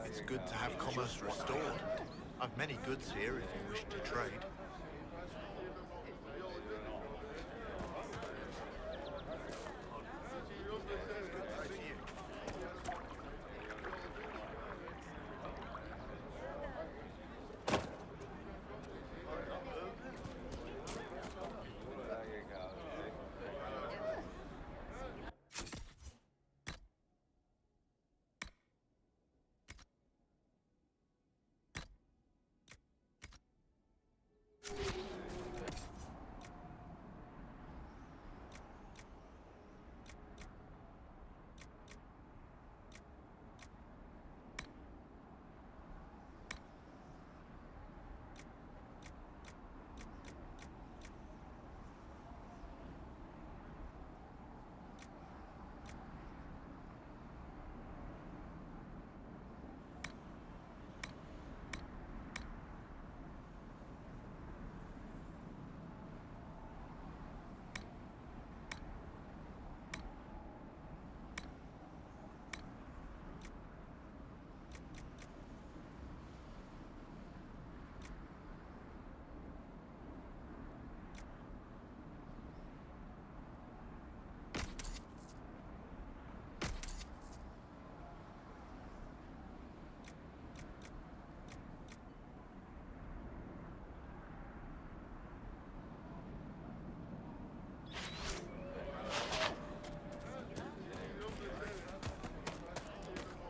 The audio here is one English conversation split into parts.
It's good to have commerce restored. I've many goods here if you wish to trade.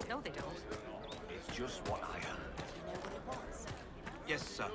No, they don't. It's just what I heard. You know what it was? Yes, sir.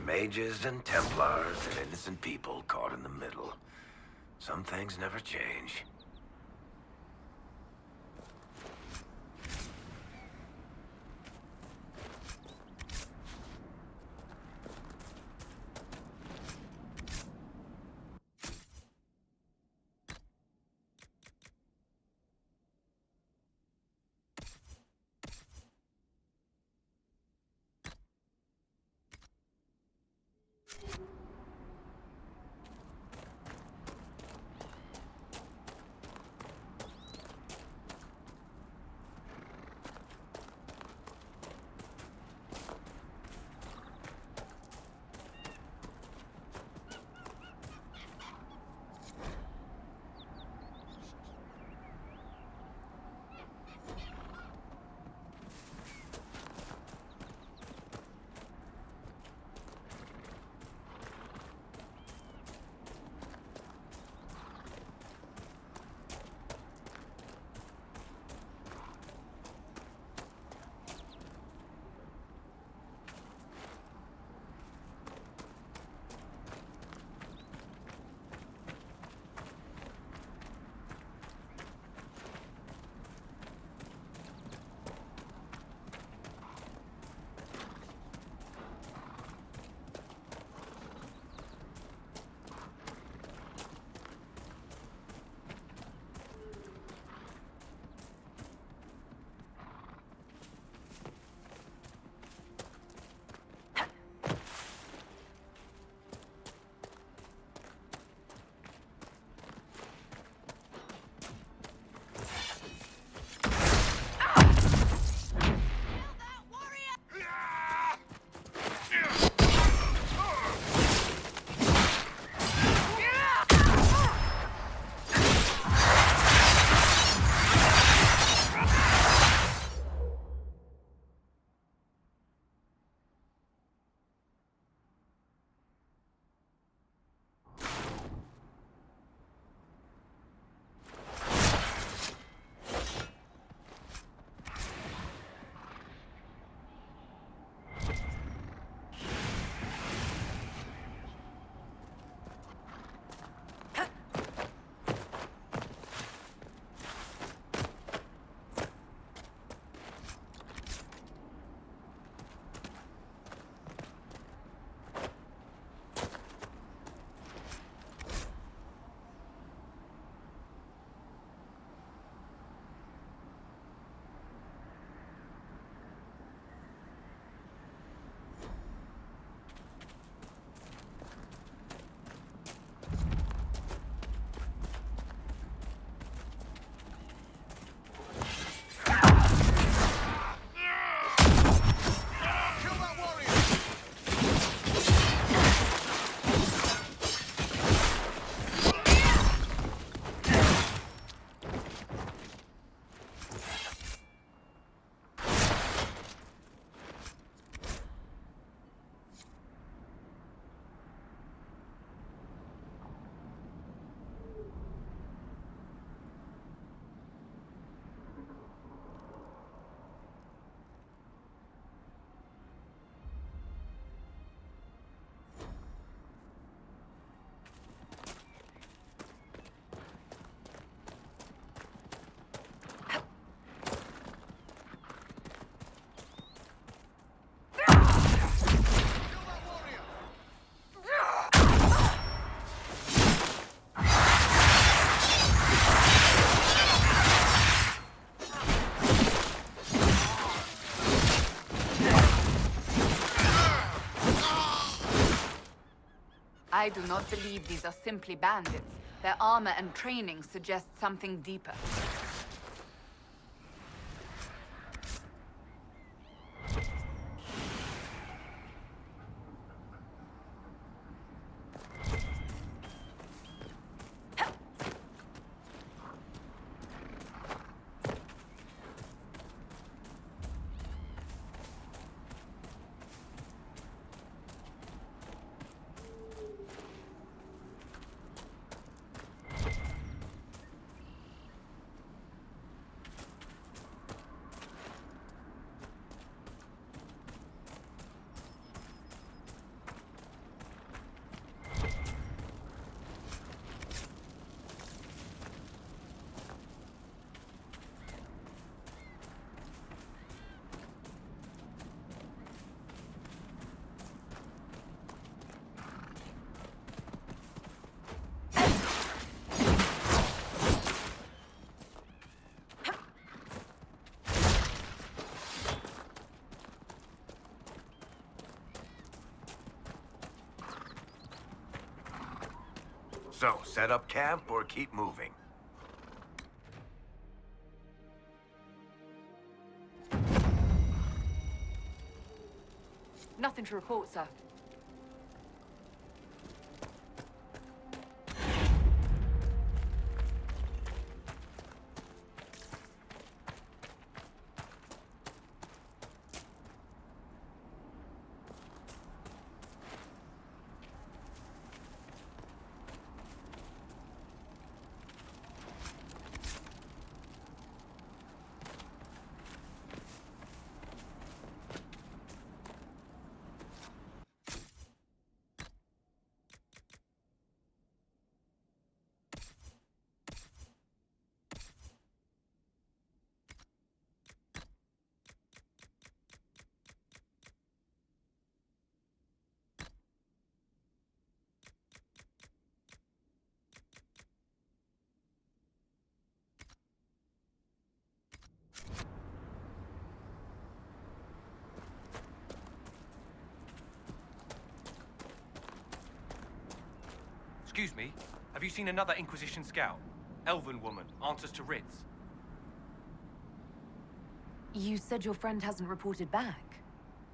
Mages and Templars and innocent people caught in the middle. Some things never change. I do not believe these are simply bandits. Their armor and training suggest something deeper. So, set up camp or keep moving? Nothing to report, sir. Excuse me, have you seen another Inquisition scout? Elven woman, answers to writs. You said your friend hasn't reported back.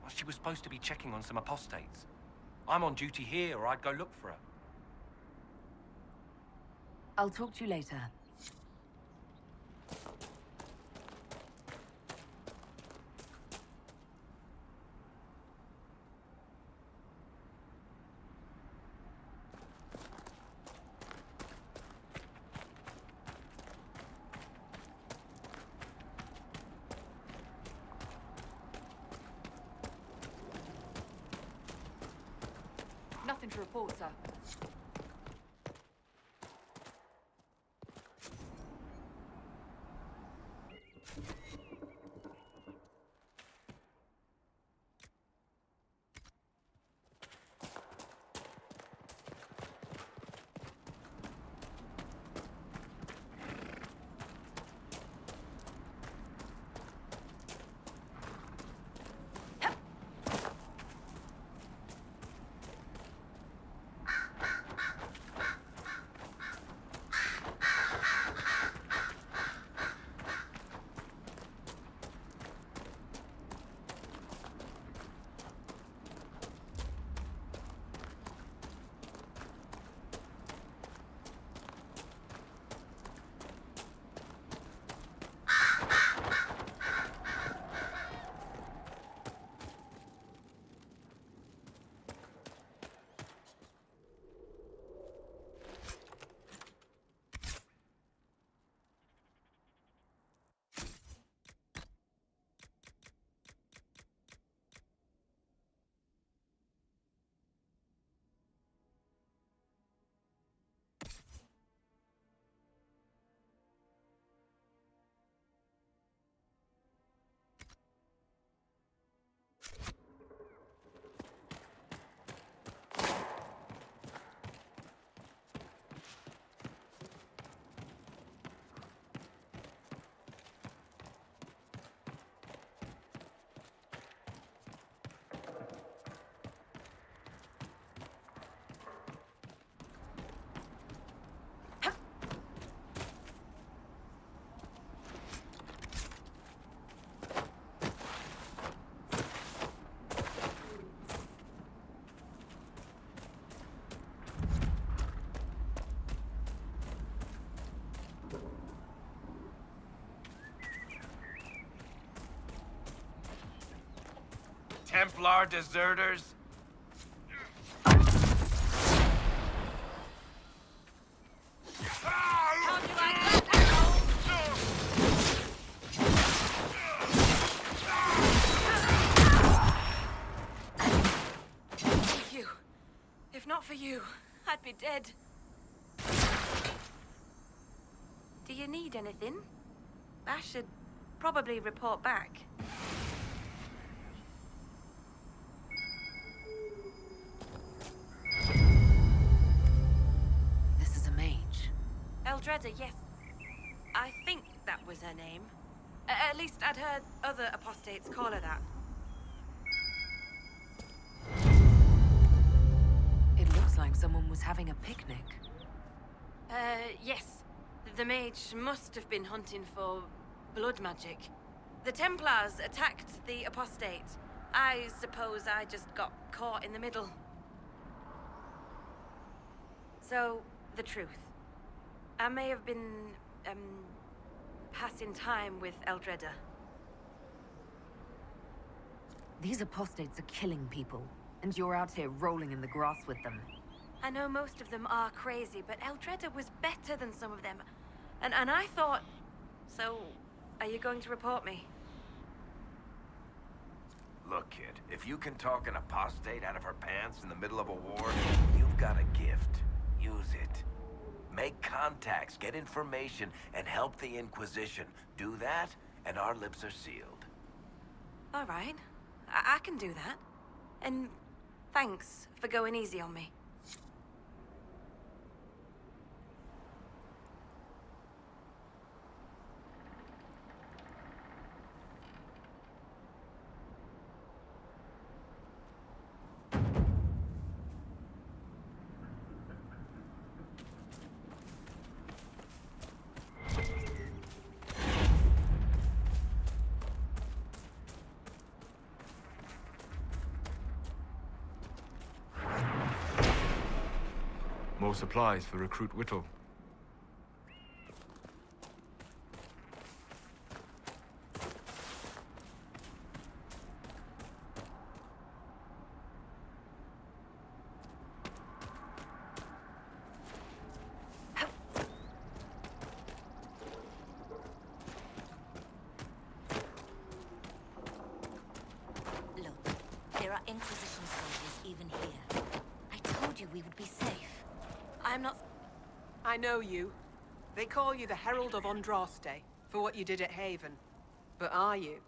Well, she was supposed to be checking on some apostates. I'm on duty here, or I'd go look for her. I'll talk to you later. Nothing to report, sir. Templar deserters? Thank you. If not for you, I'd be dead. Do you need anything? I should probably report back. This is a mage. Eldreda, yes. I think that was her name. At least I'd heard other apostates call her that. It looks like someone was having a picnic. Yes. The mage must have been hunting for blood magic. The Templars attacked the apostate. I suppose I just got caught in the middle. So, the truth. I may have been, passing time with Eldreda. These apostates are killing people, and you're out here rolling in the grass with them. I know most of them are crazy, but Eldreda was better than some of them. And I thought... So, are you going to report me? Look, kid, if you can talk an apostate out of her pants in the middle of a war, you've got a gift. Use it. Make contacts, get information, and help the Inquisition. Do that, and our lips are sealed. All right. I can do that. And thanks for going easy on me. More supplies for Recruit Whittle. Look, there are Inquisition soldiers even here. I told you we would be safe. I'm not... I know you. They call you the Herald of Andraste for what you did at Haven. But are you?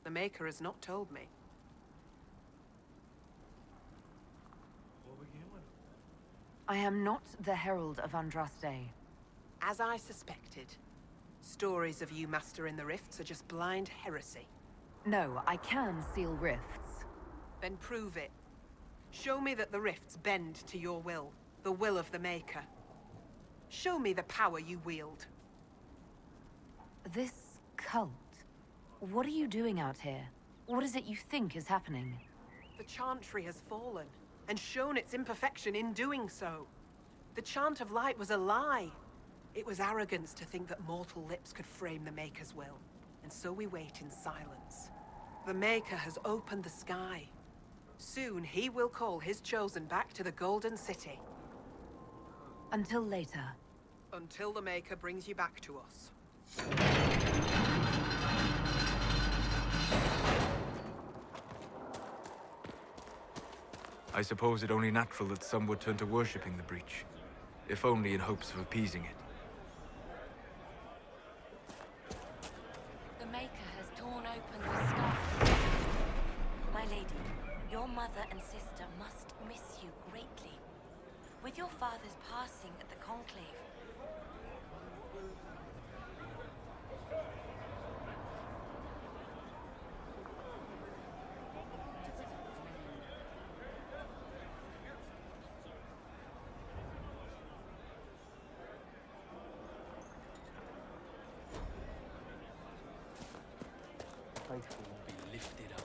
The Maker has not told me. I am not the Herald of Andraste. As I suspected. Stories of you mastering the rifts are just blind heresy. No, I can seal rifts. Then prove it. Show me that the rifts bend to your will. The will of the Maker. Show me the power you wield. This cult, what are you doing out here? What is it you think is happening? The Chantry has fallen, and shown its imperfection in doing so. The Chant of Light was a lie. It was arrogance to think that mortal lips could frame the Maker's will. And so we wait in silence. The Maker has opened the sky. Soon he will call his chosen back to the Golden City. Until later. Until the Maker brings you back to us. I suppose it only natural that some would turn to worshipping the breach, if only in hopes of appeasing it. The Maker has torn open the sky. My lady, your mother and sister must miss you greatly. With your father's passing at the Conclave, Faithful will be lifted up.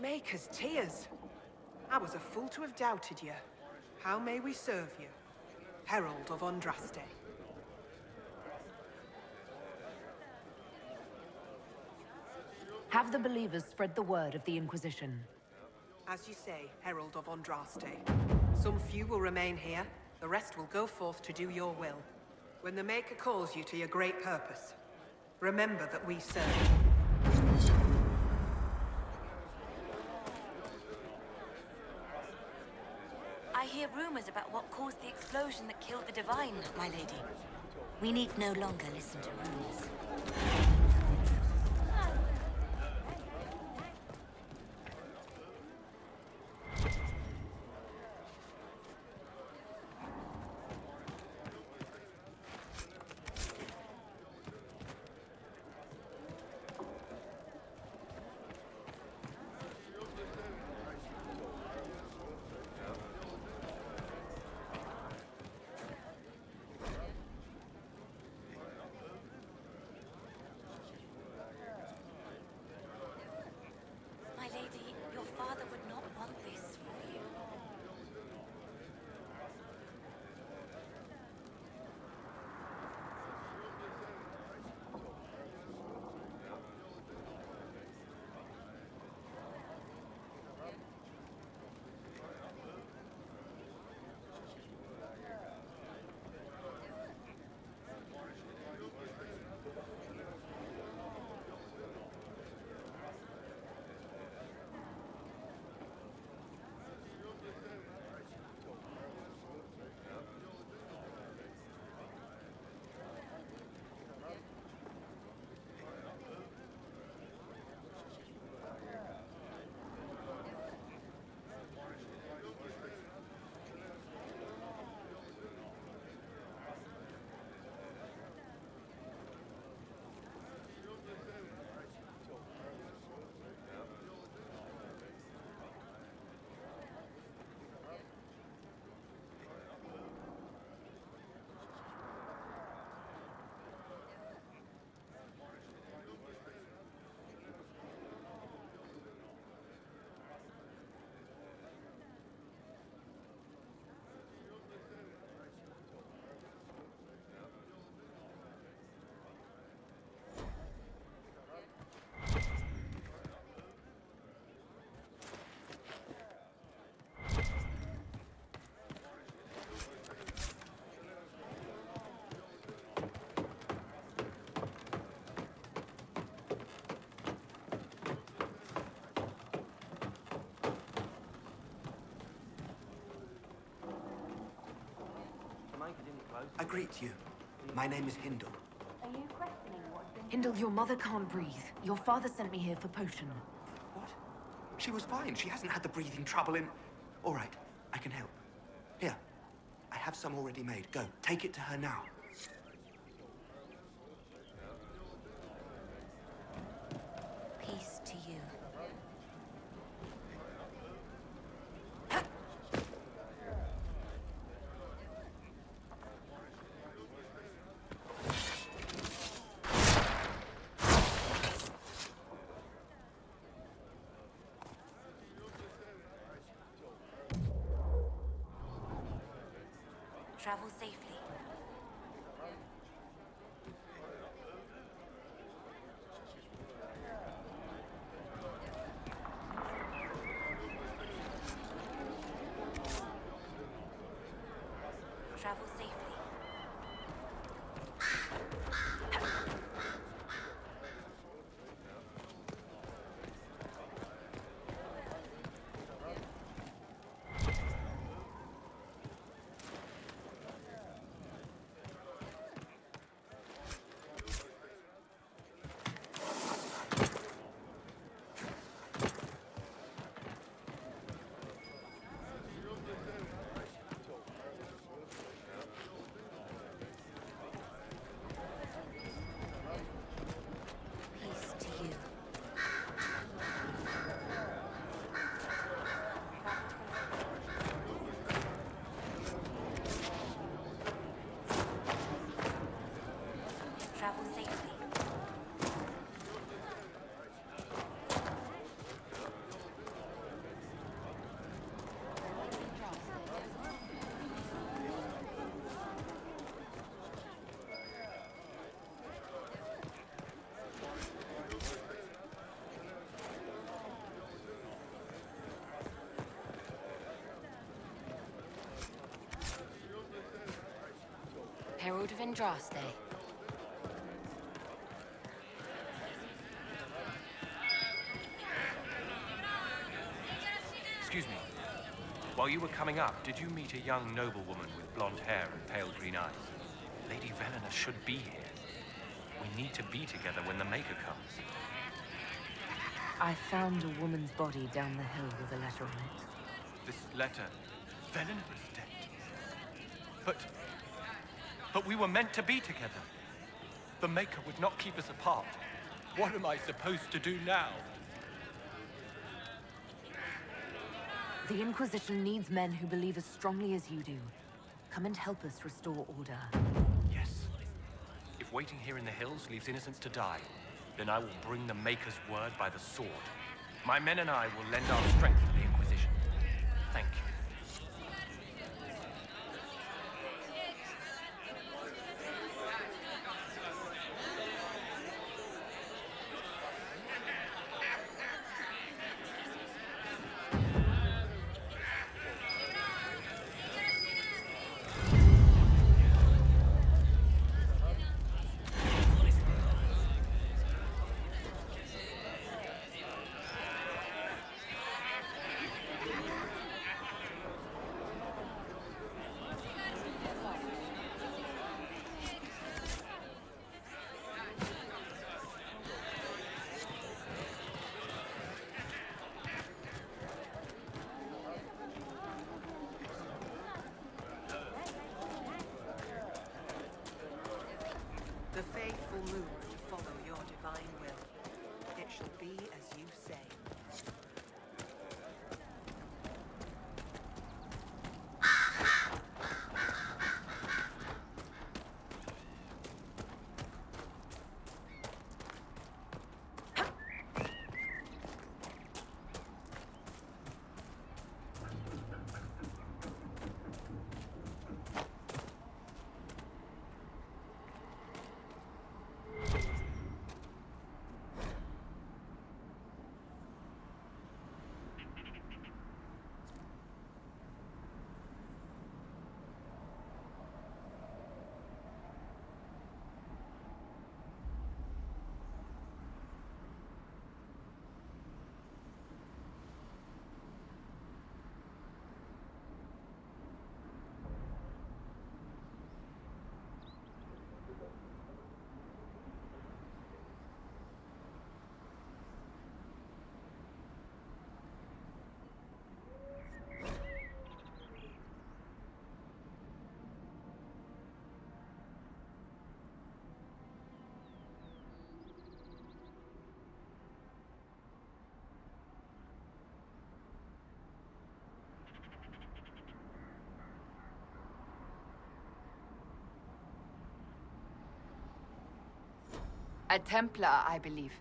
Maker's tears. I was a fool to have doubted you. How may we serve you? Herald of Andraste. Have the believers spread the word of the Inquisition. As you say, Herald of Andraste. Some few will remain here, the rest will go forth to do your will. When the Maker calls you to your great purpose, remember that we serve. I hear rumors about what caused the explosion that killed the Divine, my lady. We need no longer listen to rumors. My lady, your father would not want this for you. I greet you. My name is Hindle. Hindle, your mother can't breathe. Your father sent me here for potion. What? She was fine. She hasn't had the breathing trouble in... All right, I can help. Here, I have some already made. Go, take it to her now. Peace to you. Travel safely. Travel safely. road of Andraste. Excuse me. While you were coming up, did you meet a young noblewoman with blonde hair and pale green eyes? Lady Velena should be here. We need to be together when the Maker comes. I found a woman's body down the hill with a letter on it. This letter... Velena is dead. But we were meant to be together. The Maker would not keep us apart. What am I supposed to do now? The Inquisition needs men who believe as strongly as you do. Come and help us restore order. Yes. If waiting here in the hills leaves innocents to die, then I will bring the Maker's word by the sword. My men and I will lend our strength to the Inquisition. Thank you. The faithful move to follow your divine will. It shall be as you say. A Templar, I believe.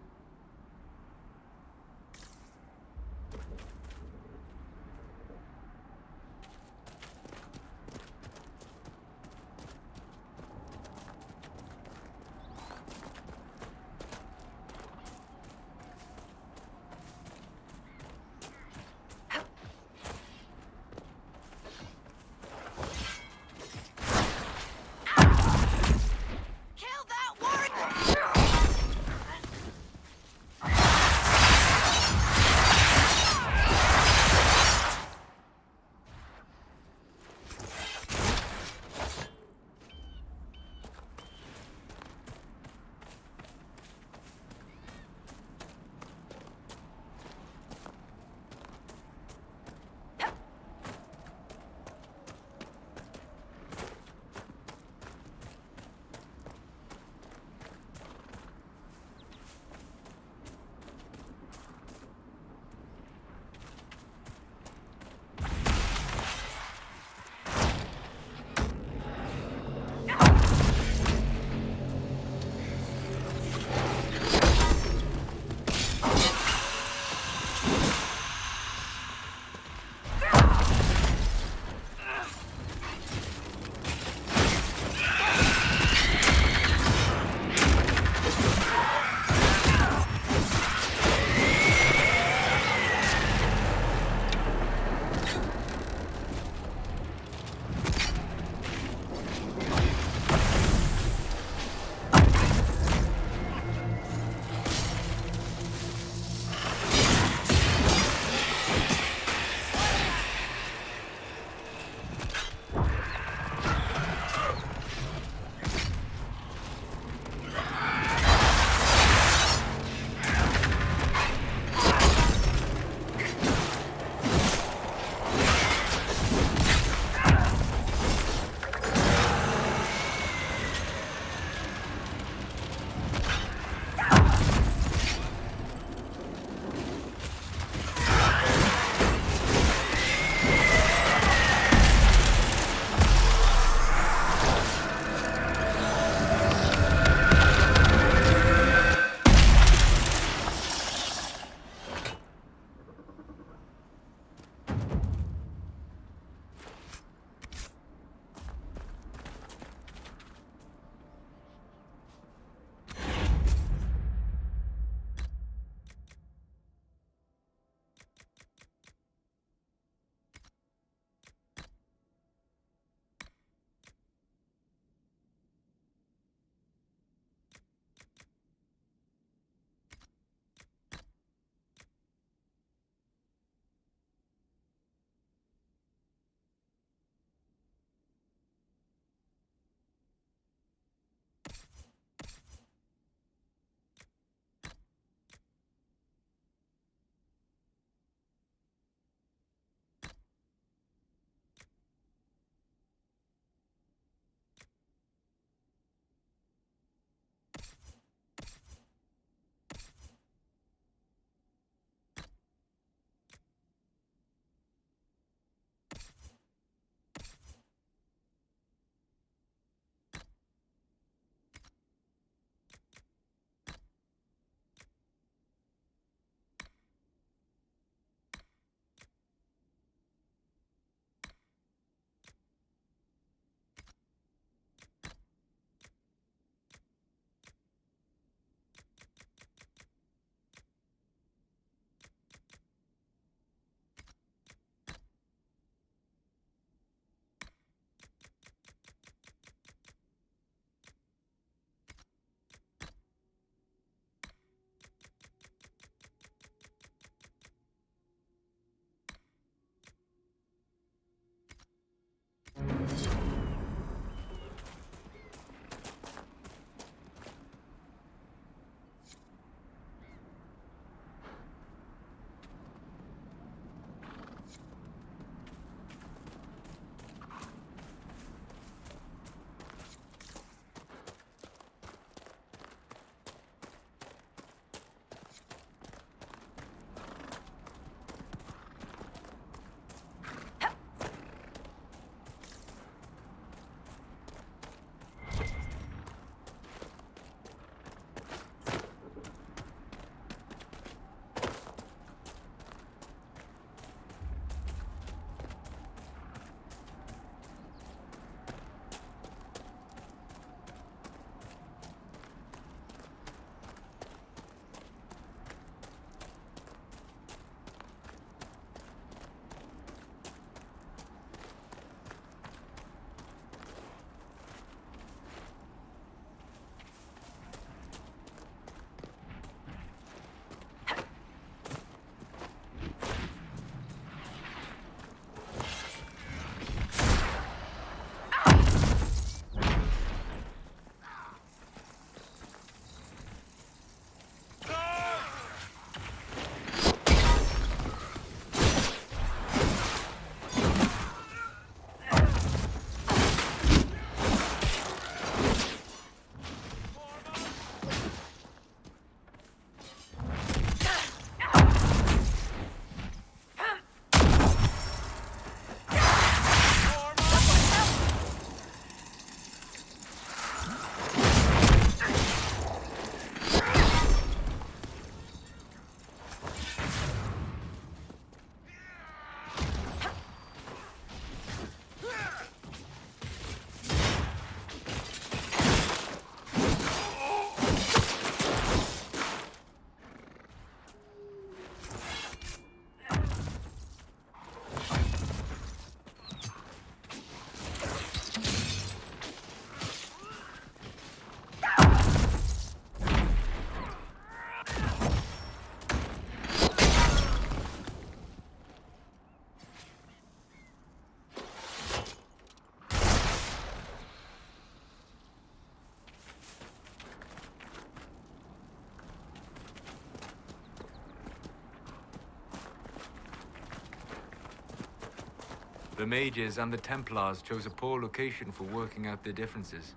The mages and the Templars chose a poor location for working out their differences.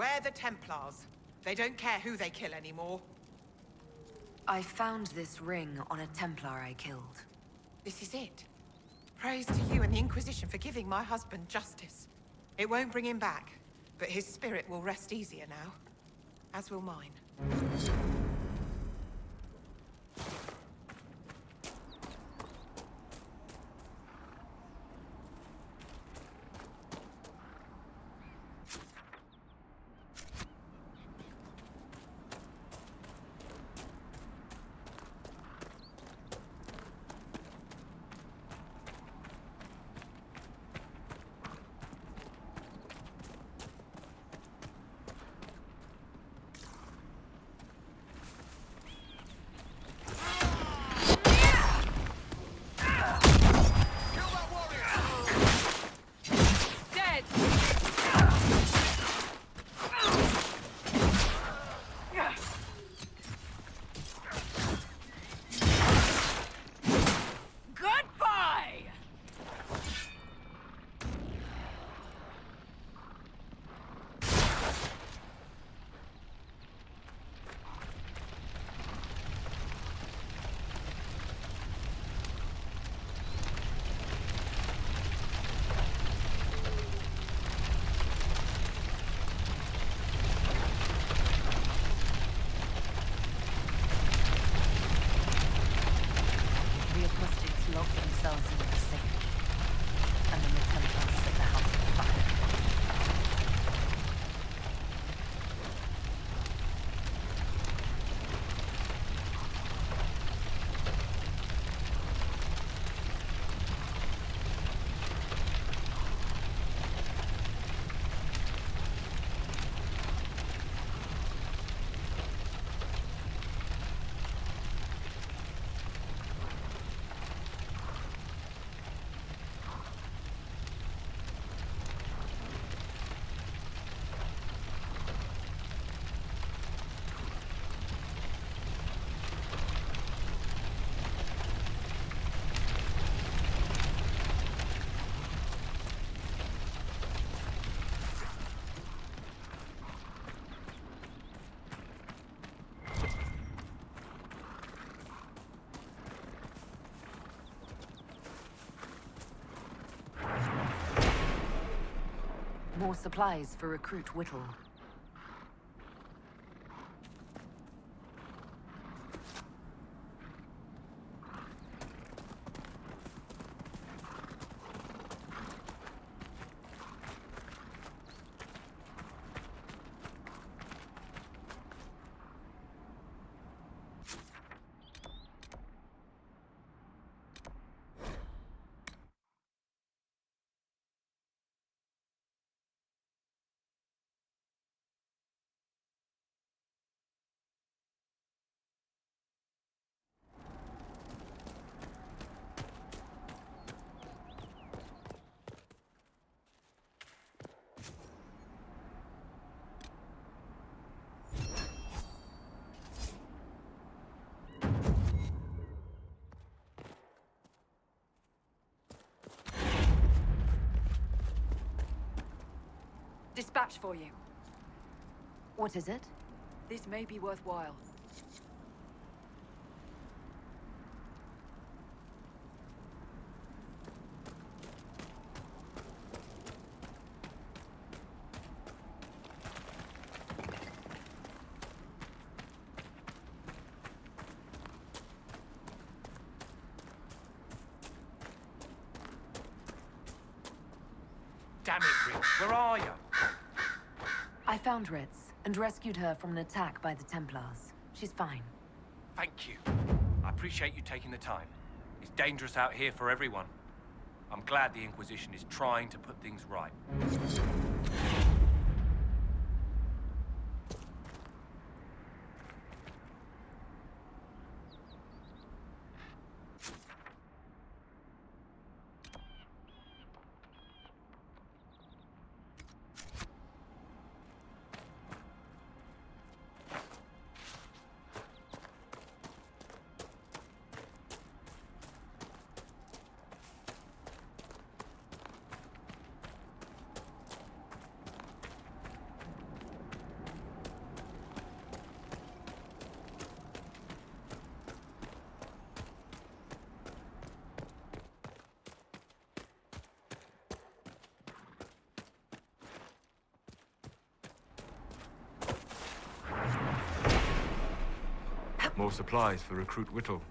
We're the Templars. They don't care who they kill anymore. I found this ring on a Templar I killed. This is it. Praise to you and the Inquisition for giving my husband justice. It won't bring him back, but his spirit will rest easier now. As will mine. More supplies for Recruit Whittle. Dispatch for you. What is it? This may be worthwhile. Damn it, Rick. Where are you? I found Ritz and rescued her from an attack by the Templars. She's fine. Thank you. I appreciate you taking the time. It's dangerous out here for everyone. I'm glad the Inquisition is trying to put things right. More supplies for Recruit Whittle.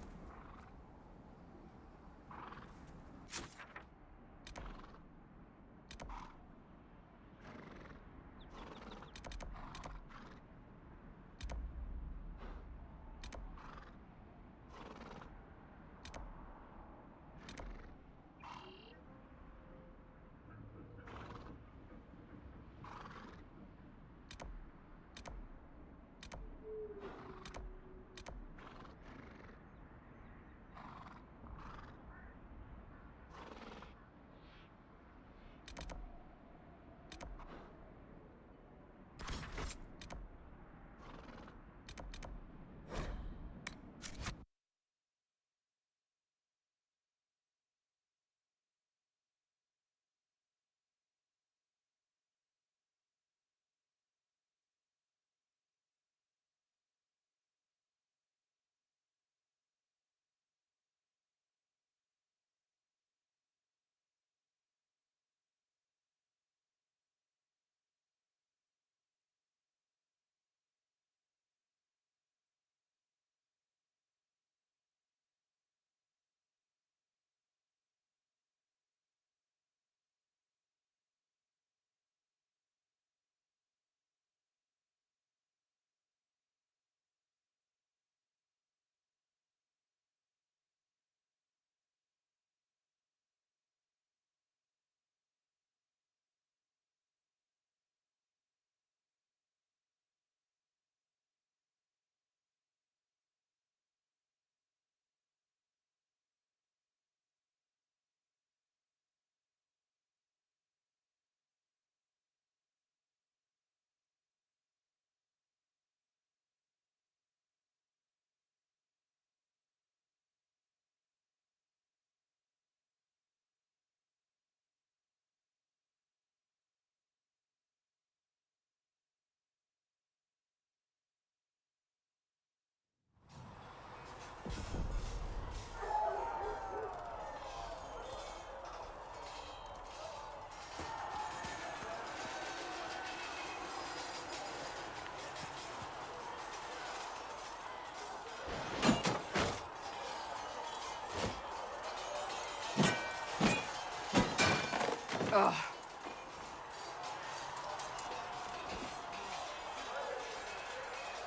Ugh.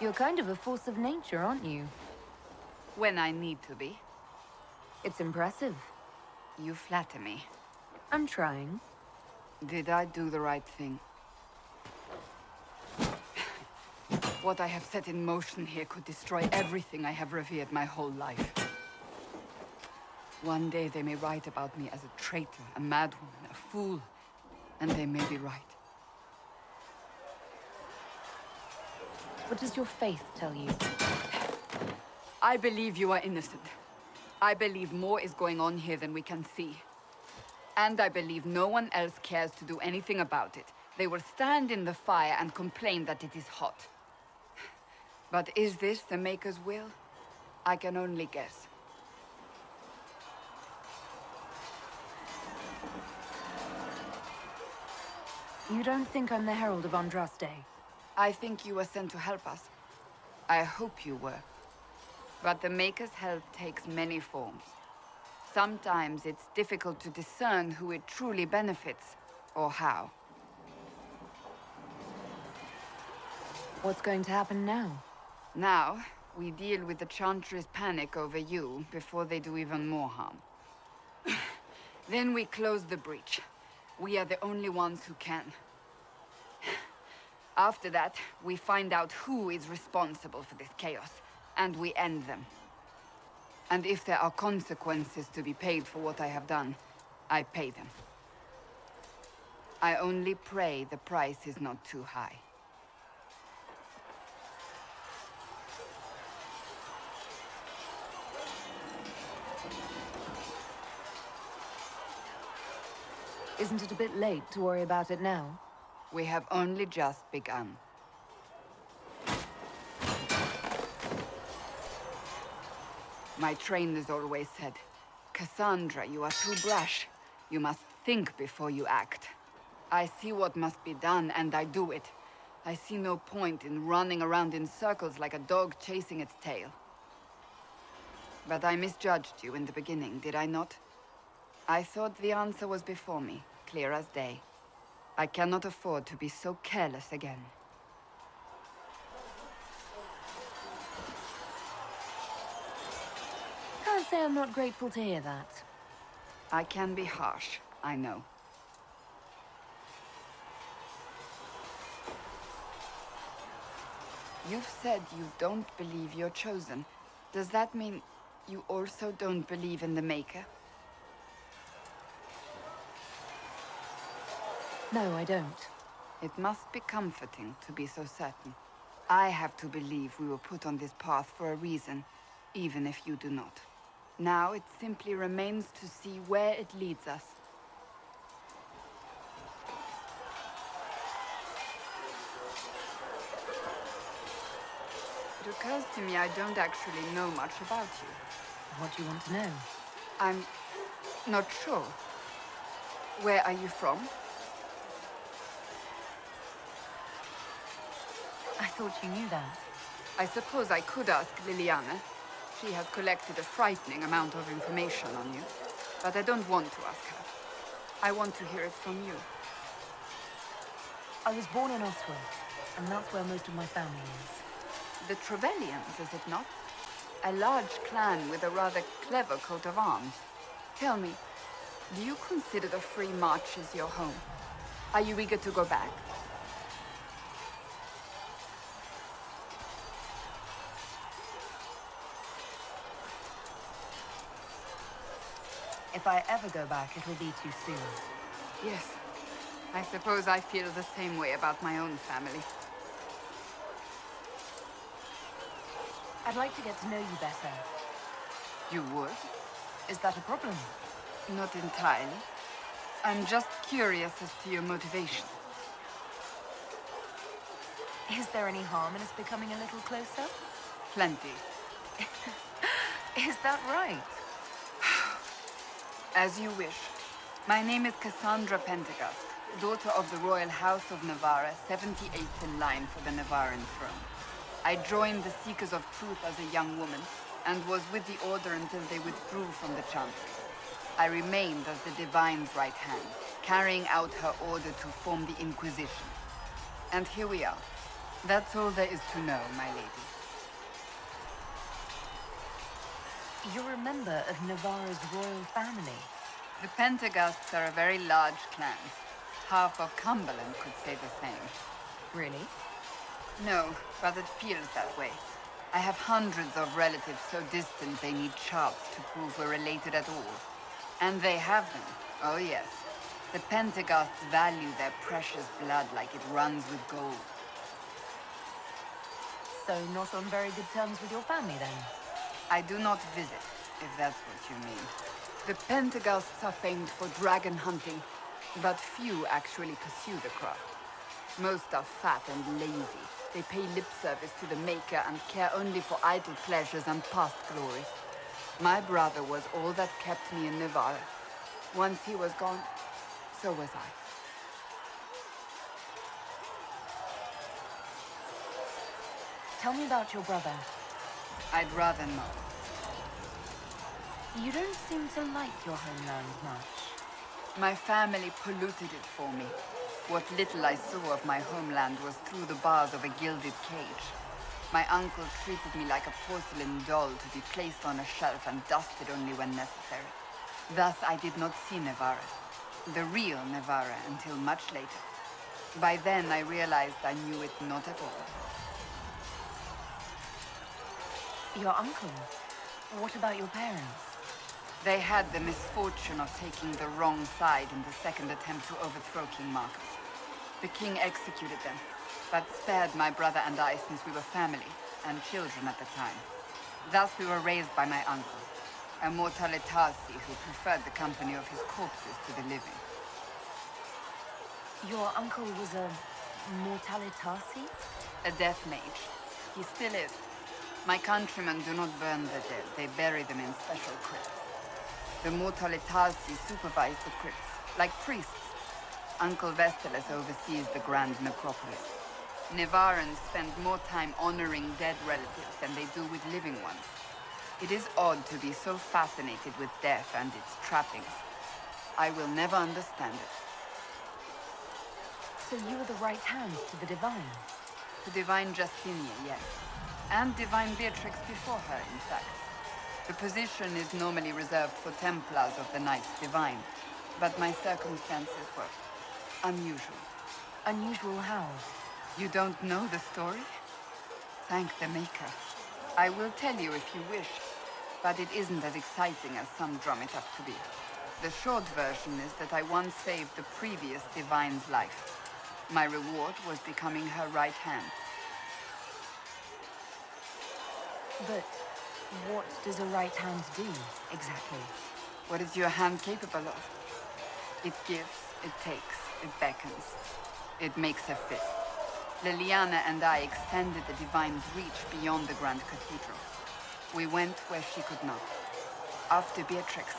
You're kind of a force of nature, aren't you? When I need to be. It's impressive. You flatter me. I'm trying. Did I do the right thing? What I have set in motion here could destroy everything I have revered my whole life. One day they may write about me as a traitor, a madwoman, a fool, and they may be right. What does your faith tell you? I believe you are innocent. I believe more is going on here than we can see. And I believe no one else cares to do anything about it. They will stand in the fire and complain that it is hot. But is this the Maker's will? I can only guess. You don't think I'm the Herald of Andraste? I think you were sent to help us. I hope you were. But the Maker's help takes many forms. Sometimes it's difficult to discern who it truly benefits, or how. What's going to happen now? Now, we deal with the Chantry's panic over you before they do even more harm. Then we close the breach. We are the only ones who can. After that, we find out who is responsible for this chaos, and we end them. And if there are consequences to be paid for what I have done, I pay them. I only pray the price is not too high. Isn't it a bit late to worry about it now? We have only just begun. My trainers always said, Cassandra, you are too brash. You must think before you act. I see what must be done, and I do it. I see no point in running around in circles like a dog chasing its tail. But I misjudged you in the beginning, did I not? I thought the answer was before me, clear as day. I cannot afford to be so careless again. Can't say I'm not grateful to hear that. I can be harsh, I know. You've said you don't believe you're chosen. Does that mean you also don't believe in the Maker? No, I don't. It must be comforting to be so certain. I have to believe we were put on this path for a reason, even if you do not. Now it simply remains to see where it leads us. It occurs to me I don't actually know much about you. What do you want to know? I'm not sure. Where are you from? I thought you knew that. I suppose I could ask Liliana. She has collected a frightening amount of information on you. But I don't want to ask her. I want to hear it from you. I was born in Oswald, and that's where most of my family is. The Trevellians, is it not? A large clan with a rather clever coat of arms. Tell me, do you consider the Free Marches your home? Are you eager to go back? If I ever go back, it'll be too soon. Yes. I suppose I feel the same way about my own family. I'd like to get to know you better. You would? Is that a problem? Not entirely. I'm just curious as to your motivation. Is there any harm in us becoming a little closer? Plenty. Is that right? As you wish. My name is Cassandra Pentecost, daughter of the Royal House of Navarra, 78th in line for the Navarran throne. I joined the Seekers of Truth as a young woman, and was with the Order until they withdrew from the Chantry. I remained as the Divine's right hand, carrying out her order to form the Inquisition. And here we are. That's all there is to know, my lady. You're a member of Navarra's royal family. The Pentecosts are a very large clan. Half of Cumberland could say the same. Really? No, but it feels that way. I have hundreds of relatives so distant they need charts to prove we're related at all. And they have them. Oh yes. The Pentecosts value their precious blood like it runs with gold. So not on very good terms with your family, then? I do not visit, if that's what you mean. The Pentecosts are famed for dragon hunting, but few actually pursue the craft. Most are fat and lazy. They pay lip service to the Maker and care only for idle pleasures and past glories. My brother was all that kept me in Navarre. Once he was gone, so was I. Tell me about your brother. I'd rather not. You don't seem to like your homeland much. My family polluted it for me. What little I saw of my homeland was through the bars of a gilded cage. My uncle treated me like a porcelain doll to be placed on a shelf and dusted only when necessary. Thus, I did not see Navarre, the real Navarre, until much later. By then, I realized I knew it not at all. Your uncle? What about your parents? They had the misfortune of taking the wrong side in the second attempt to overthrow King Marcus. The king executed them, but spared my brother and I since we were family and children at the time. Thus we were raised by my uncle, a mortalitasi who preferred the company of his corpses to the living. Your uncle was a mortalitasi? A death mage. He still is. My countrymen do not burn the dead, they bury them in special crypts. The mortalitasi supervise the crypts, like priests. Uncle Vestalis oversees the grand necropolis. Nevarans spend more time honoring dead relatives than they do with living ones. It is odd to be so fascinated with death and its trappings. I will never understand it. So you were the right hand to the divine? To Divine Justinia, yes. And Divine Beatrix before her, in fact. The position is normally reserved for Templars of the Knights Divine, but my circumstances were unusual. Unusual how? You don't know the story? Thank the Maker. I will tell you if you wish, but it isn't as exciting as some drum it up to be. The short version is that I once saved the previous Divine's life. My reward was becoming her right hand. But what does a right hand do, exactly? What is your hand capable of? It gives, it takes, it beckons. It makes a fist. Liliana and I extended the Divine's reach beyond the Grand Cathedral. We went where she could not. After Beatrix,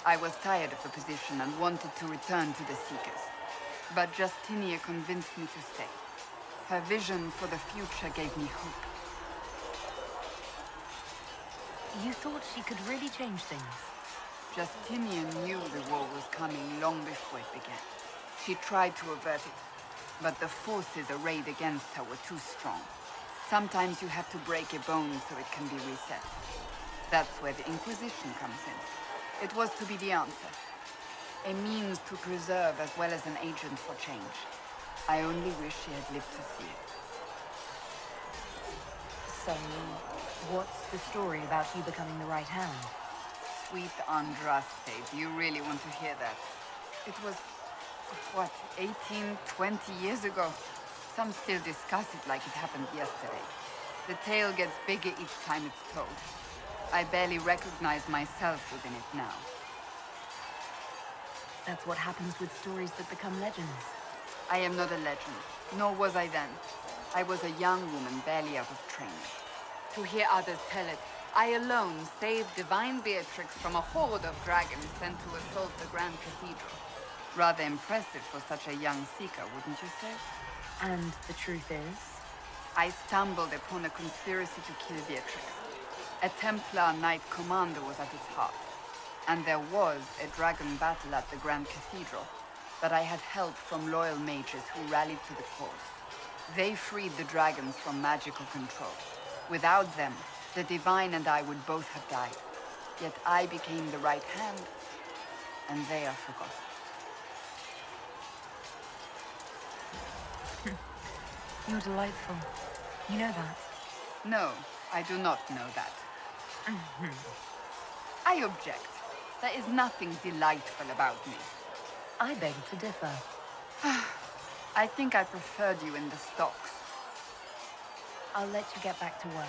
I was tired of the position and wanted to return to the Seekers. But Justinia convinced me to stay. Her vision for the future gave me hope. You thought she could really change things? Justinia knew the war was coming long before it began. She tried to avert it, but the forces arrayed against her were too strong. Sometimes you have to break a bone so it can be reset. That's where the Inquisition comes in. It was to be the answer. A means to preserve as well as an agent for change. I only wish she had lived to see it. So, what's the story about you becoming the right hand? Sweet Andraste, do you really want to hear that? It was, what, 18, 20 years ago? Some still discuss it like it happened yesterday. The tale gets bigger each time it's told. I barely recognize myself within it now. That's what happens with stories that become legends. I am not a legend, nor was I then. I was a young woman barely out of training. To hear others tell it, I alone saved Divine Beatrix from a horde of dragons sent to assault the Grand Cathedral. Rather impressive for such a young seeker, wouldn't you say? And the truth is? I stumbled upon a conspiracy to kill Beatrix. A Templar Knight Commander was at its heart. And there was a dragon battle at the Grand Cathedral, but I had help from loyal mages who rallied to the cause. They freed the dragons from magical control. Without them, the Divine and I would both have died. Yet I became the right hand, and they are forgotten. You're delightful. You know that? No, I do not know that. I object. There is nothing delightful about me. I beg to differ. I think I preferred you in the stocks. I'll let you get back to work.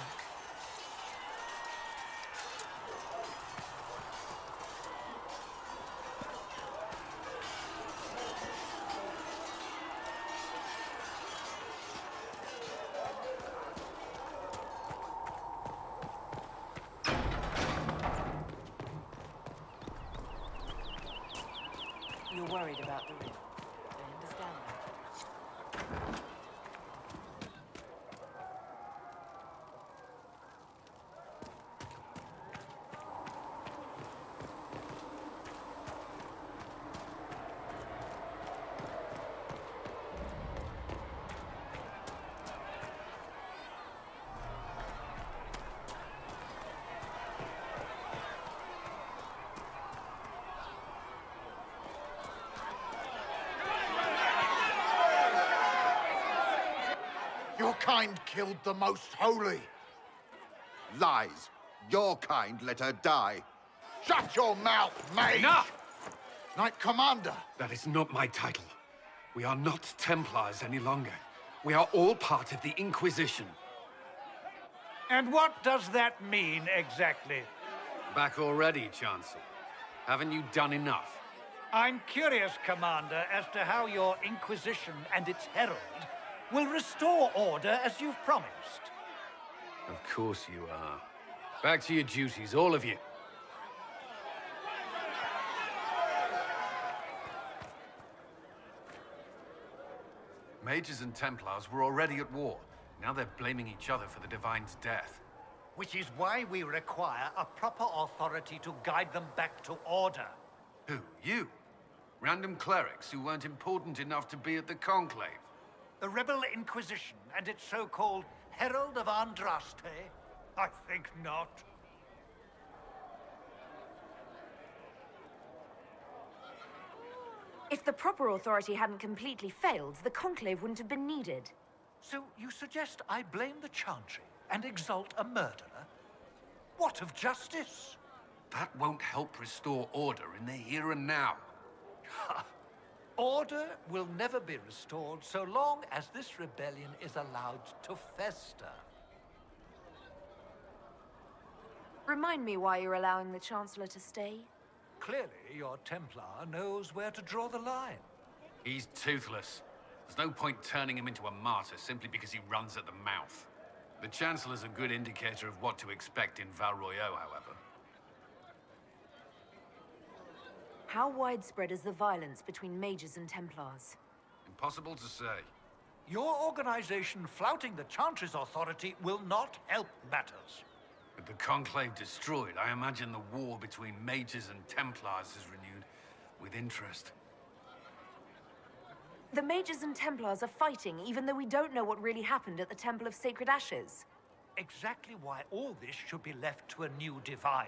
Your kind killed the most holy. Lies. Your kind let her die. Shut your mouth, mage! Enough! Knight Commander! That is not my title. We are not Templars any longer. We are all part of the Inquisition. And what does that mean, exactly? Back already, Chancellor. Haven't you done enough? I'm curious, Commander, as to how your Inquisition and its herald will restore order as you've promised. Of course you are. Back to your duties, all of you. Mages and Templars were already at war. Now they're blaming each other for the Divine's death. Which is why we require a proper authority to guide them back to order. Who? You? Random clerics who weren't important enough to be at the Conclave? The Rebel Inquisition and its so-called Herald of Andraste? I think not. If the proper authority hadn't completely failed, the Conclave wouldn't have been needed. So you suggest I blame the Chantry and exalt a murderer? What of justice? That won't help restore order in the here and now. Order will never be restored so long as this rebellion is allowed to fester. Remind me why you're allowing the Chancellor to stay? Clearly, your Templar knows where to draw the line. He's toothless. There's no point turning him into a martyr simply because he runs at the mouth. The Chancellor's a good indicator of what to expect in Val Royeaux, however. How widespread is the violence between mages and Templars? Impossible to say. Your organization flouting the Chantry's authority will not help matters. With the Conclave destroyed, I imagine the war between mages and Templars is renewed with interest. The mages and Templars are fighting, even though we don't know what really happened at the Temple of Sacred Ashes. Exactly why all this should be left to a new divine.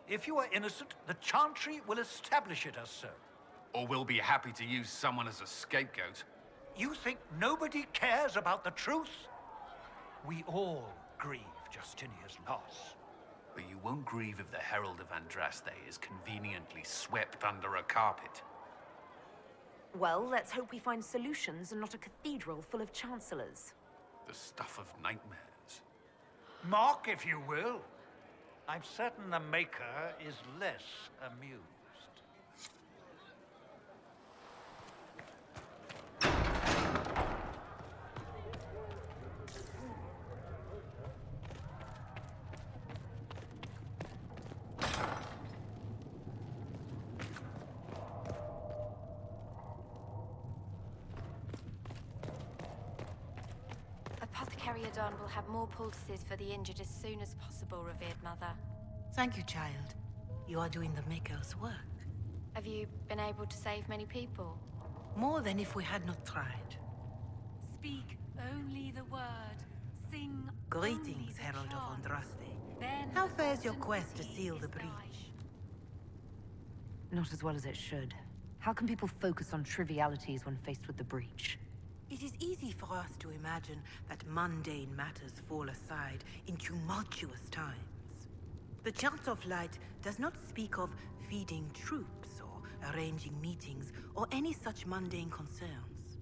If you are innocent, the Chantry will establish it as so. Or we'll be happy to use someone as a scapegoat. You think nobody cares about the truth? We all grieve Justinia's loss. But you won't grieve if the Herald of Andraste is conveniently swept under a carpet. Well, let's hope we find solutions and not a cathedral full of chancellors. The stuff of nightmares. Mock, if you will. I'm certain the Maker is less amused. Apothecary Adon will have more poultices for the injured as soon as possible, revered mother. Thank you, child. You are doing the Maker's work. Have you been able to save many people? More than if we had not tried. Speak only the word. Sing Greetings, Herald of Andraste. How fares your quest to seal the breach? Not as well as it should. How can people focus on trivialities when faced with the breach? It is easy for us to imagine that mundane matters fall aside in tumultuous times. The Chant of Light does not speak of feeding troops or arranging meetings or any such mundane concerns.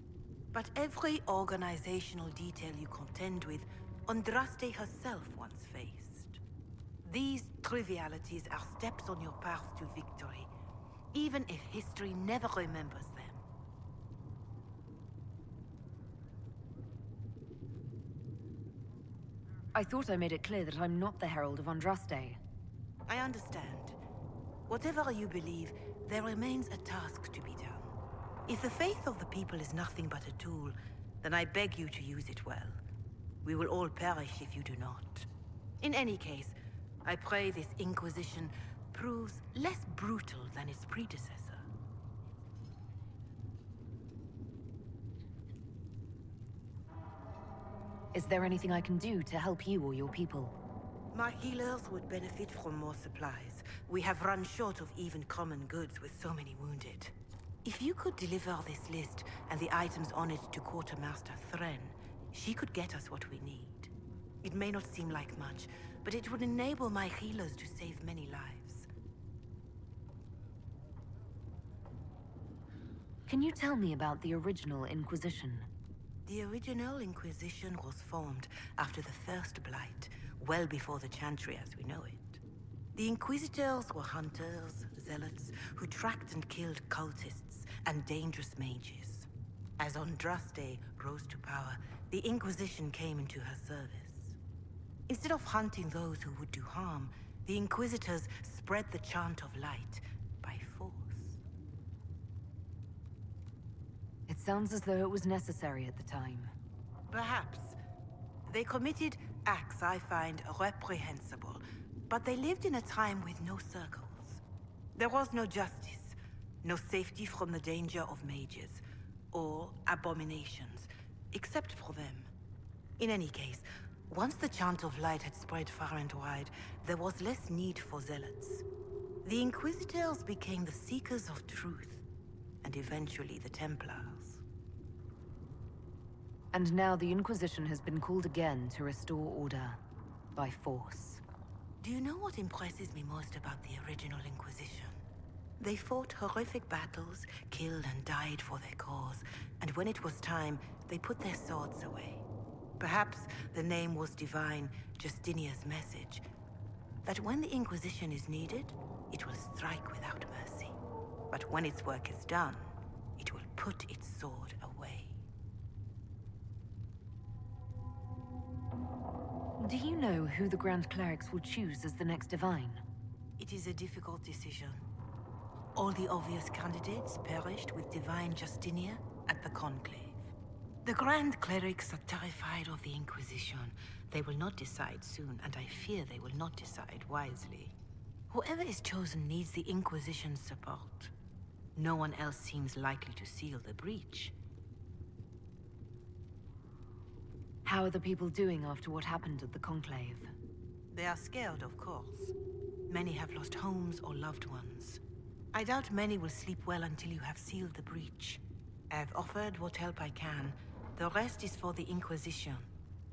But every organizational detail you contend with, Andraste herself once faced. These trivialities are steps on your path to victory, even if history never remembers them. I thought I made it clear that I'm not the Herald of Andraste. I understand. Whatever you believe, there remains a task to be done. If the faith of the people is nothing but a tool, then I beg you to use it well. We will all perish if you do not. In any case, I pray this Inquisition proves less brutal than its predecessor. Is there anything I can do to help you or your people? My healers would benefit from more supplies. We have run short of even common goods with so many wounded. If you could deliver this list and the items on it to Quartermaster Thren, She could get us what we need. It may not seem like much, but it would enable my healers to save many lives. Can you tell me about the original Inquisition? The original Inquisition was formed after the First Blight, well before the Chantry as we know it. The Inquisitors were hunters, zealots, who tracked and killed cultists and dangerous mages. As Andraste rose to power, the Inquisition came into her service. Instead of hunting those who would do harm, the Inquisitors spread the chant of light by force. It sounds as though it was necessary at the time. Perhaps. They committed acts I find reprehensible, but they lived in a time with no circles. There was no justice, no safety from the danger of mages, or abominations, except for them. In any case, once the chant of light had spread far and wide, there was less need for zealots. The Inquisitors became the seekers of truth, and eventually the Templars. And now the Inquisition has been called again to restore order by force. Do you know what impresses me most about the original Inquisition? They fought horrific battles, killed and died for their cause, and when it was time, they put their swords away. Perhaps the name was divine, Justinia's message, that when the Inquisition is needed, it will strike without mercy. But when its work is done, it will put its sword away. Do you know who the Grand Clerics will choose as the next divine? It is a difficult decision. All the obvious candidates perished with divine Justinia at the Conclave. The Grand Clerics are terrified of the Inquisition. They will not decide soon, and I fear they will not decide wisely. Whoever is chosen needs the Inquisition's support. No one else seems likely to seal the breach. How are the people doing after what happened at the Conclave? They are scared, of course. Many have lost homes or loved ones. I doubt many will sleep well until you have sealed the breach. I have offered what help I can. The rest is for the Inquisition.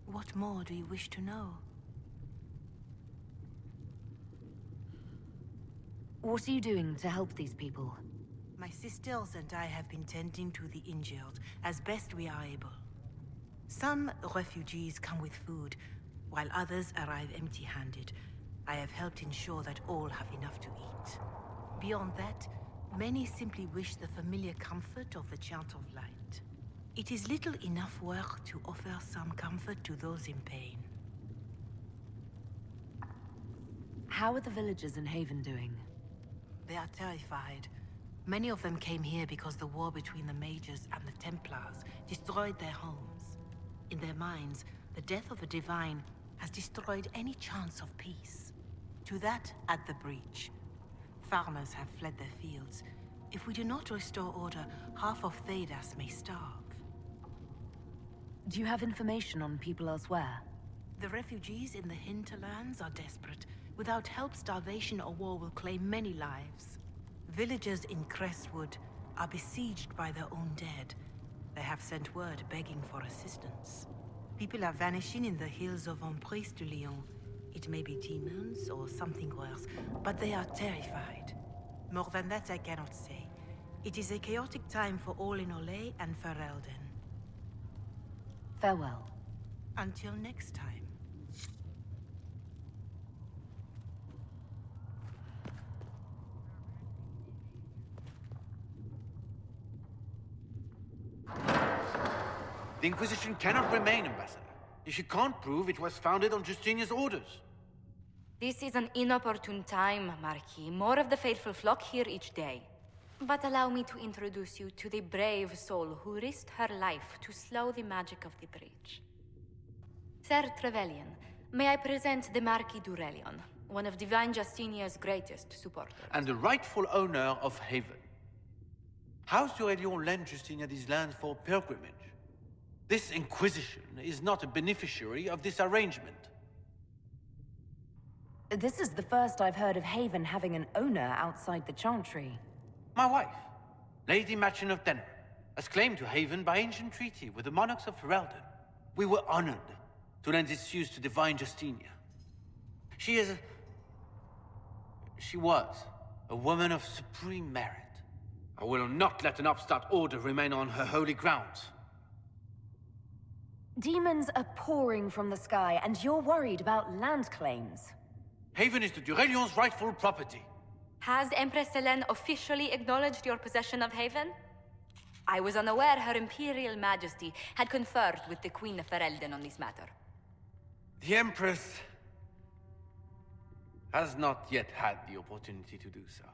What more do you wish to know? What are you doing to help these people? My sisters and I have been tending to the injured as best we are able. Some refugees come with food, while others arrive empty-handed. I have helped ensure that all have enough to eat. Beyond that, many simply wish the familiar comfort of the Chant of Light. It is little enough work to offer some comfort to those in pain. How are the villagers in Haven doing? They are terrified. Many of them came here because the war between the Mages and the Templars destroyed their homes. In their minds, the death of a divine has destroyed any chance of peace. To that, add the breach. Farmers have fled their fields. If we do not restore order, half of Thedas may starve. Do you have information on people elsewhere? The refugees in the hinterlands are desperate. Without help, starvation or war will claim many lives. Villagers in Crestwood are besieged by their own dead. They have sent word begging for assistance. People are vanishing in the hills of Emprise de Lyon. It may be demons or something worse, but they are terrified. More than that I cannot say. It is a chaotic time for all in Olay and Ferelden. Farewell. Until next time. The Inquisition cannot remain, Ambassador, if you can't prove it was founded on Justinia's orders. This is an inopportune time, Marquis. More of the faithful flock here each day. But allow me to introduce you to the brave soul who risked her life to slow the magic of the breach. Sir Trevelyan, may I present the Marquis d'Aurelion, one of Divine Justinia's greatest supporters. And the rightful owner of Haven. House d'Aurelion lent Justinia these lands for pilgrimage. This Inquisition is not a beneficiary of this arrangement. This is the first I've heard of Haven having an owner outside the Chantry. My wife, Lady Machin of Denner, has claim to Haven by ancient treaty with the monarchs of Ferelden. We were honored to lend this use to divine Justinia. She was a woman of supreme merit. I will not let an upstart order remain on her holy grounds. Demons are pouring from the sky, and you're worried about land claims. Haven is the Durelion's rightful property. Has Empress Selene officially acknowledged your possession of Haven? I was unaware Her Imperial Majesty had conferred with the Queen of Ferelden on this matter. The Empress has not yet had the opportunity to do so.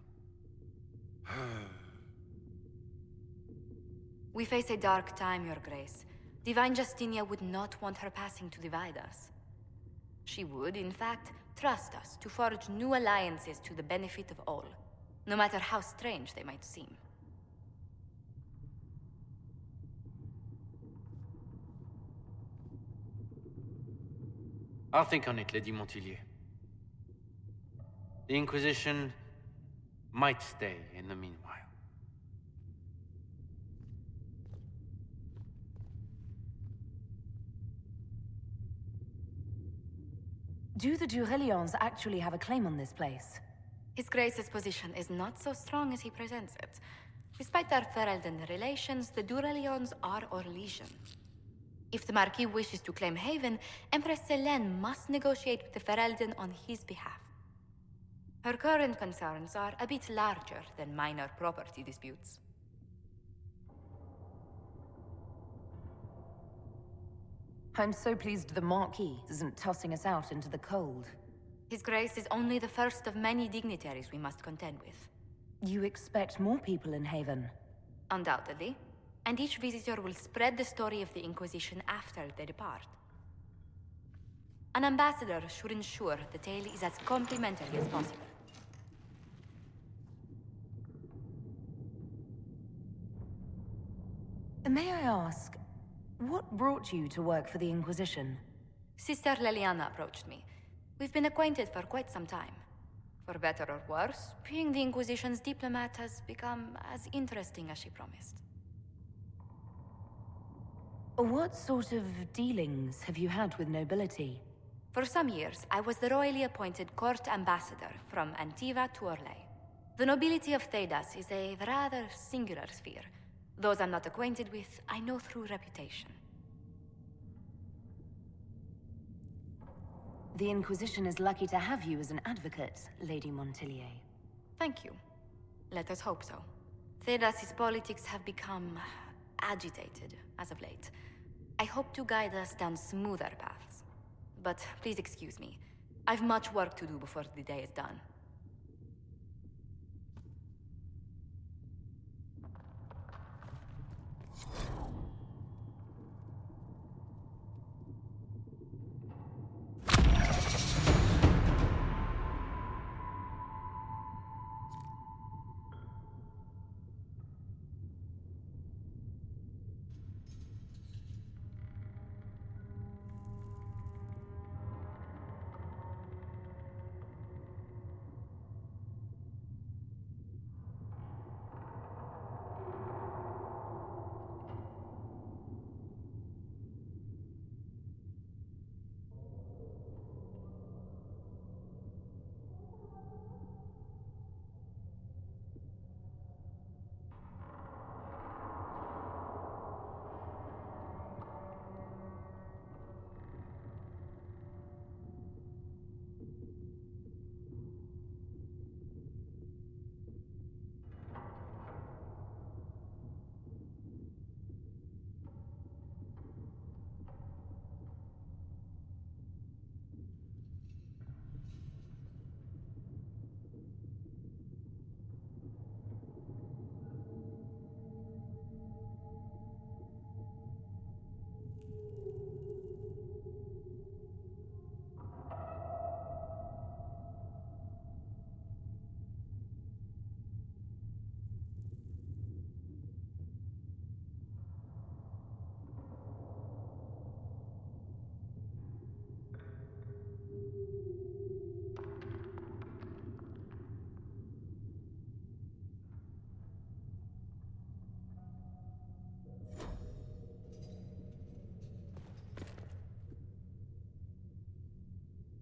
We face a dark time, Your Grace. Divine Justinia would not want her passing to divide us. She would, in fact, trust us to forge new alliances to the benefit of all, no matter how strange they might seem. I'll think on it, Lady Montilyet. The Inquisition might stay in the meanwhile. Do the Durelions actually have a claim on this place? His Grace's position is not so strong as he presents it. Despite their Ferelden relations, the Durelions are Orlesian. If the Marquis wishes to claim Haven, Empress Selene must negotiate with the Ferelden on his behalf. Her current concerns are a bit larger than minor property disputes. I'm so pleased the Marquis isn't tossing us out into the cold. His Grace is only the first of many dignitaries we must contend with. You expect more people in Haven? Undoubtedly. And each visitor will spread the story of the Inquisition after they depart. An ambassador should ensure the tale is as complimentary as possible. May I ask, what brought you to work for the Inquisition? Sister Leliana approached me. We've been acquainted for quite some time. For better or worse, being the Inquisition's diplomat has become as interesting as she promised. What sort of dealings have you had with nobility? For some years, I was the royally appointed court ambassador from Antiva to Orlais. The nobility of Thedas is a rather singular sphere. Those I'm not acquainted with, I know through reputation. The Inquisition is lucky to have you as an advocate, Lady Montilyet. Thank you. Let us hope so. Thedas' politics have become agitated as of late. I hope to guide us down smoother paths. But please excuse me. I've much work to do before the day is done.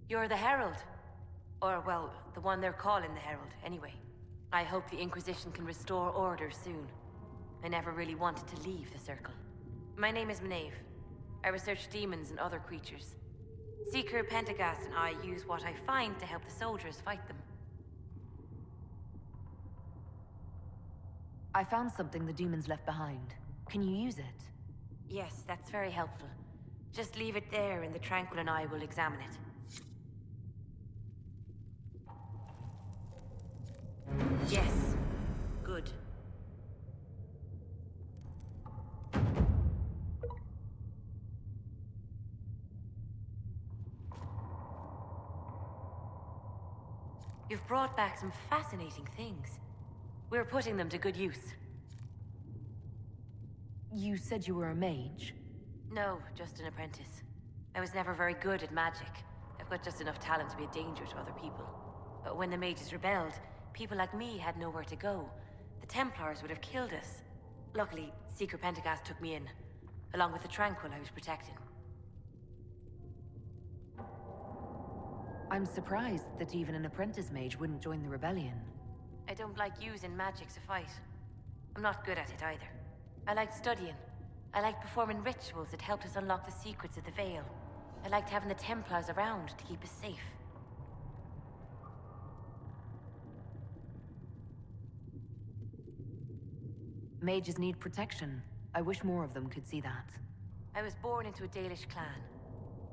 You're the Herald. Or, well, the one they're calling the Herald, anyway. I hope the Inquisition can restore order soon. I never really wanted to leave the Circle. My name is Maeve. I research demons and other creatures. Seeker Pentagast and I use what I find to help the soldiers fight them. I found something the demons left behind. Can you use it? Yes, that's very helpful. Just leave it there and the Tranquil and I will examine it. Yes. Good. You've brought back some fascinating things. We're putting them to good use. You said you were a mage? No, just an apprentice. I was never very good at magic. I've got just enough talent to be a danger to other people. But when the mages rebelled, people like me had nowhere to go. The Templars would have killed us. Luckily, Seeker Pentagast took me in, along with the Tranquil I was protecting. I'm surprised that even an apprentice mage wouldn't join the rebellion. I don't like using magic to fight. I'm not good at it either. I like studying. I like performing rituals that helped us unlock the secrets of the Veil. I liked having the Templars around to keep us safe. Mages need protection. I wish more of them could see that. I was born into a Dalish clan.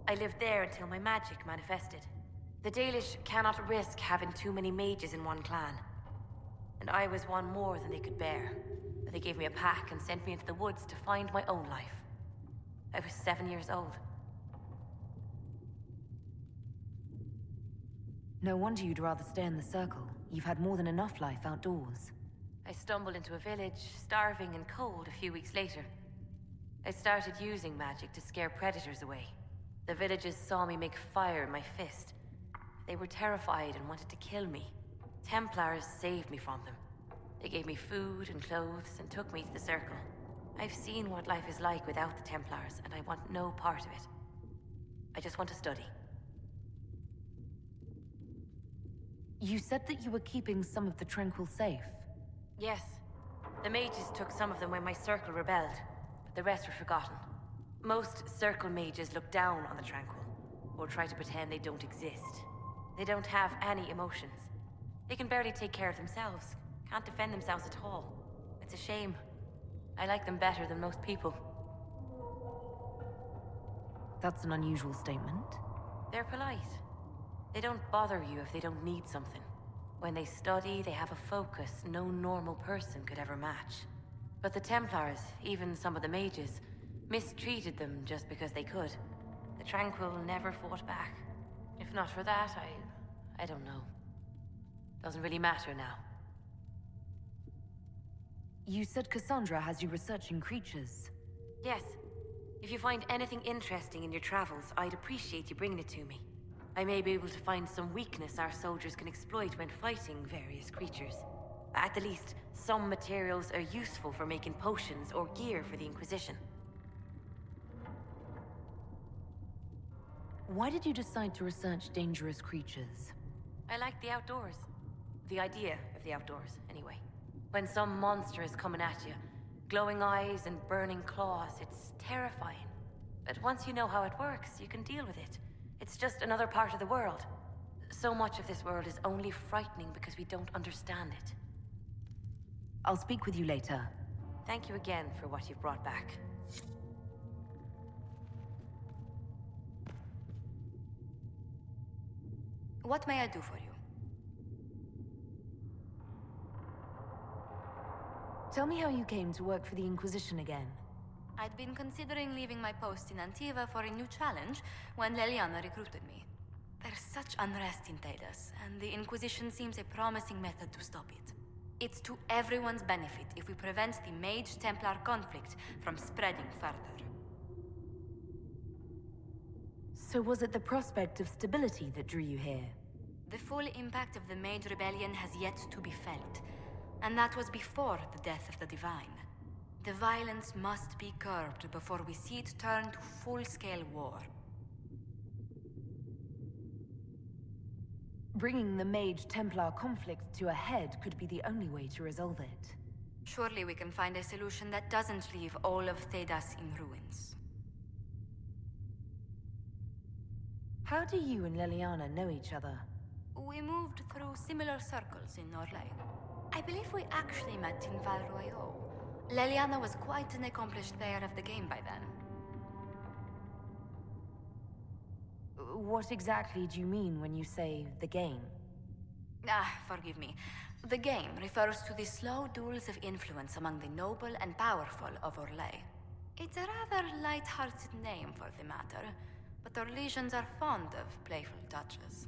I lived there until my magic manifested. The Dalish cannot risk having too many mages in one clan. And I was one more than they could bear. But they gave me a pack and sent me into the woods to find my own life. I was 7 years old. No wonder you'd rather stay in the Circle. You've had more than enough life outdoors. I stumbled into a village, starving and cold a few weeks later. I started using magic to scare predators away. The villagers saw me make fire in my fist. They were terrified and wanted to kill me. Templars saved me from them. They gave me food and clothes and took me to the Circle. I've seen what life is like without the Templars, and I want no part of it. I just want to study. You said that you were keeping some of the Tranquil safe. Yes. The mages took some of them when my Circle rebelled, but the rest were forgotten. Most Circle mages look down on the Tranquil, or try to pretend they don't exist. They don't have any emotions. They can barely take care of themselves, can't defend themselves at all. It's a shame. I like them better than most people. That's an unusual statement. They're polite. They don't bother you if they don't need something. When they study, they have a focus no normal person could ever match. But the Templars, even some of the mages, mistreated them just because they could. The Tranquil never fought back. If not for that, I don't know. Doesn't really matter now. You said Cassandra has you researching creatures. Yes. If you find anything interesting in your travels, I'd appreciate you bringing it to me. I may be able to find some weakness our soldiers can exploit when fighting various creatures. At the least, some materials are useful for making potions or gear for the Inquisition. Why did you decide to research dangerous creatures? I like the outdoors. The idea of the outdoors, anyway. When some monster is coming at you, glowing eyes and burning claws, it's terrifying. But once you know how it works, you can deal with it. It's just another part of the world. So much of this world is only frightening because we don't understand it. I'll speak with you later. Thank you again for what you've brought back. What may I do for you? Tell me how you came to work for the Inquisition again. I'd been considering leaving my post in Antiva for a new challenge when Leliana recruited me. There's such unrest in Talos, and the Inquisition seems a promising method to stop it. It's to everyone's benefit if we prevent the Mage-Templar conflict from spreading further. So was it the prospect of stability that drew you here? The full impact of the Mage Rebellion has yet to be felt, and that was before the death of the Divine. The violence must be curbed before we see it turn to full-scale war. Bringing the Mage-Templar conflict to a head could be the only way to resolve it. Surely we can find a solution that doesn't leave all of Thedas in ruins. How do you and Leliana know each other? We moved through similar circles in Orlais. I believe we actually met in Val Royeaux. Leliana was quite an accomplished player of the game by then. What exactly do you mean when you say the game? Forgive me. The game refers to the slow duels of influence among the noble and powerful of Orlais. It's a rather light-hearted name for the matter, but Orlesians are fond of playful touches.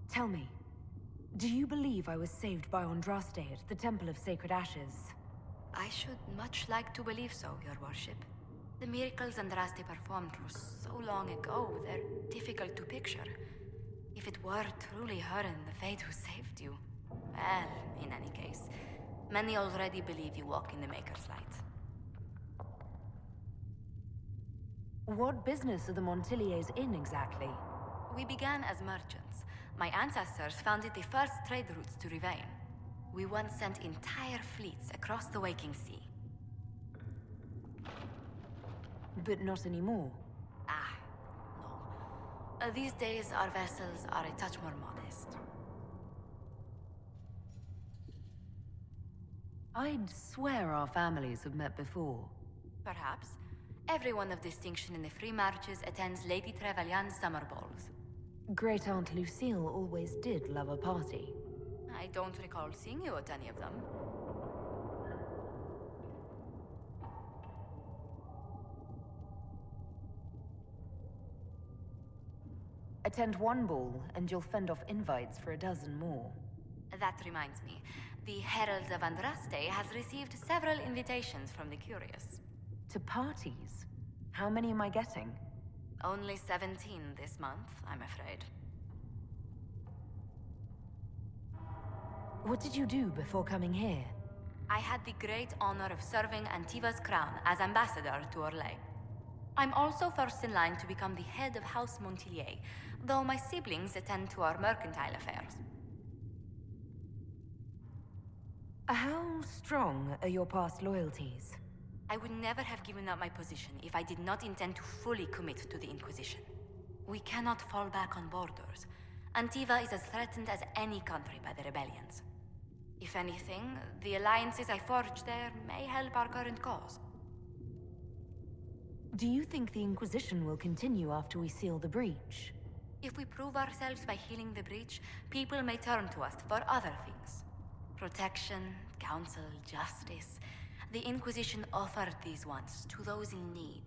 Tell me, do you believe I was saved by Andraste at the Temple of Sacred Ashes? I should much like to believe so, Your Worship. The miracles Andraste performed were so long ago, they're difficult to picture. If it were truly her and the Fate who saved you, well, in any case, many already believe you walk in the Maker's light. What business are the Montiliers in exactly? We began as merchants. My ancestors founded the first trade routes to Rivain. We once sent entire fleets across the Waking Sea. But not anymore. No. These days, our vessels are a touch more modest. I'd swear our families have met before. Perhaps. Everyone of distinction in the Free Marches attends Lady Trevelyan's summer balls. Great Aunt Lucille always did love a party. I don't recall seeing you at any of them. Attend one ball, and you'll fend off invites for a dozen more. That reminds me. The Herald of Andraste has received several invitations from the curious. To parties? How many am I getting? Only 17 this month, I'm afraid. What did you do before coming here? I had the great honor of serving Antiva's crown as ambassador to Orlais. I'm also first in line to become the head of House Montilier, though my siblings attend to our mercantile affairs. How strong are your past loyalties? I would never have given up my position if I did not intend to fully commit to the Inquisition. We cannot fall back on borders. Antiva is as threatened as any country by the rebellions. If anything, the alliances I forged there may help our current cause. Do you think the Inquisition will continue after we seal the breach? If we prove ourselves by healing the breach, people may turn to us for other things. Protection, counsel, justice. The Inquisition offered these once to those in need.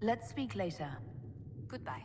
Let's speak later. Goodbye.